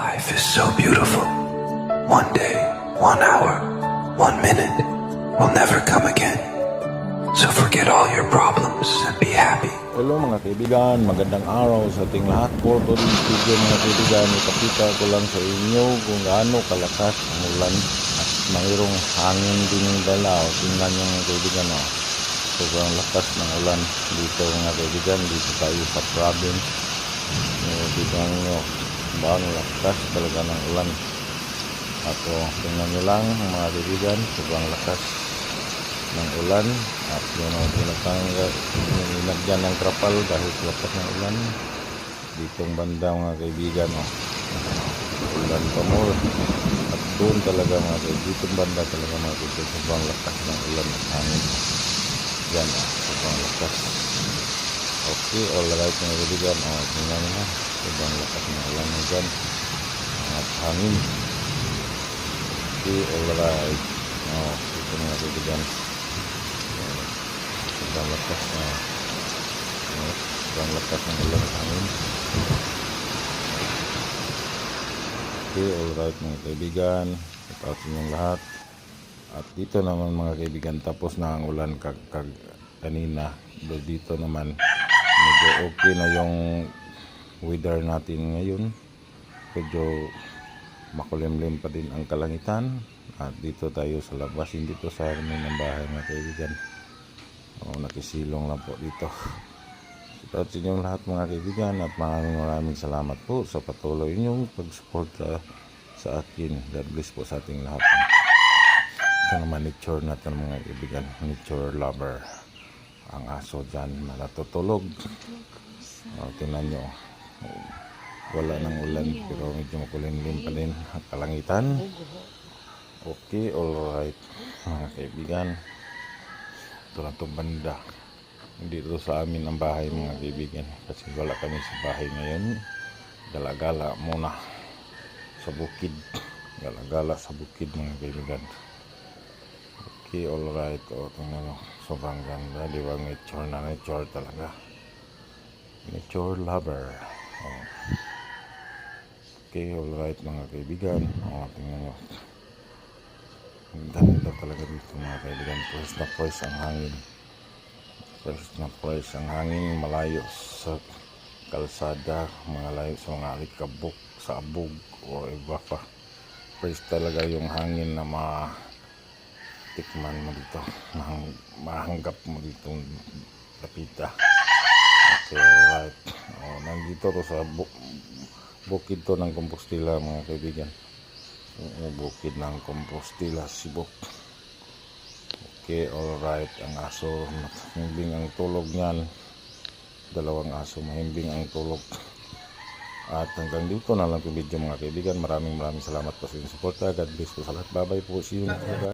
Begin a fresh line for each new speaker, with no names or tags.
Life is so beautiful. One day, 1 hour, 1 minute will never come again. So forget all your problems and be happy.
Hello mga kaibigan, magandang araw sa ating lahat. For today's video mga kaibigan, ipakita ko lang sa inyo kung gaano kalakas ang ulan at mayroong hangin din yung dalaw. Tingnan nyo mga kaibigan, sobrang lakas ng ulan dito mga kaibigan, dito tayo sa province. Tingnan nyo, bang lakas talaga ng ulan. At tingnan nyo lang mga kaibigan, sobrang lakas ng ulan at yun ang pinagyan ng trapal dahil sa lakas ng ulan ditong banda mga kaibigan. Ulan pa mo at doon talaga mga kaibigan, ditong banda talaga mga kaibigan, sobrang lakas ng ulan at hangin yan, sobrang lakas. Okay, alright mga kaibigan, tingnan nyo na, sobrang lakas ng ulan dyan at hangin. Okay, alright, ito mga kaibigan, sobrang lakas ng ulan at hangin. Okay, alright mga kaibigan, ipaasin yung lahat. At dito naman mga kaibigan, tapos na ang ulan kanina. Dito naman medyo okay na yung weather natin ngayon. Medyo makulimlim pa din ang kalangitan. At dito tayo sa labas, hindi to sa harmin ng bahay mga kaibigan. Nakisilong lang po dito. At sa inyong lahat mga kaibigan, at maraming salamat po sa patuloy inyong pagsuporta sa akin. God bless po sa ating lahat. Ito naman nature natin mga kaibigan, nature lover. Ang aso dyan natutulog. Tingnan nyo, wala ng ulan pero medyo makulimlim pa din ang kalangitan. Okay, alright mga kaibigan, ito lang itong banda. Dito sa amin ang bahay mga kaibigan, kasi wala kami sa bahay ngayon. Gala-gala muna sa bukid, gala-gala sa bukid mga kaibigan. Okay, alright, tingnan nyo, sobrang ganda, di ba? Nature na nature talaga, nature lover. Okay, alright mga kaibigan, tingnan nyo, ganda talaga dito mga kaibigan. First na first ang hangin, first na first ang hangin, malayo sa kalsada, malayo sa mga alikabok, sa abog o iba pa. First talaga yung hangin na tikman mo dito, mahanggap mo dito lapita. Okay, alright, nandito to sa bukid to ng Compostela mga kaibigan. Bukid ng Compostela, Cebu. Okay, alright, ang aso mahimbing ang tulog niyan, dalawang aso mahimbing ang tulog. At hanggang dito na lang yung video mga kaibigan. Maraming salamat po sa inyong suporta. God bless po sa lahat. Bye bye po, see you next time.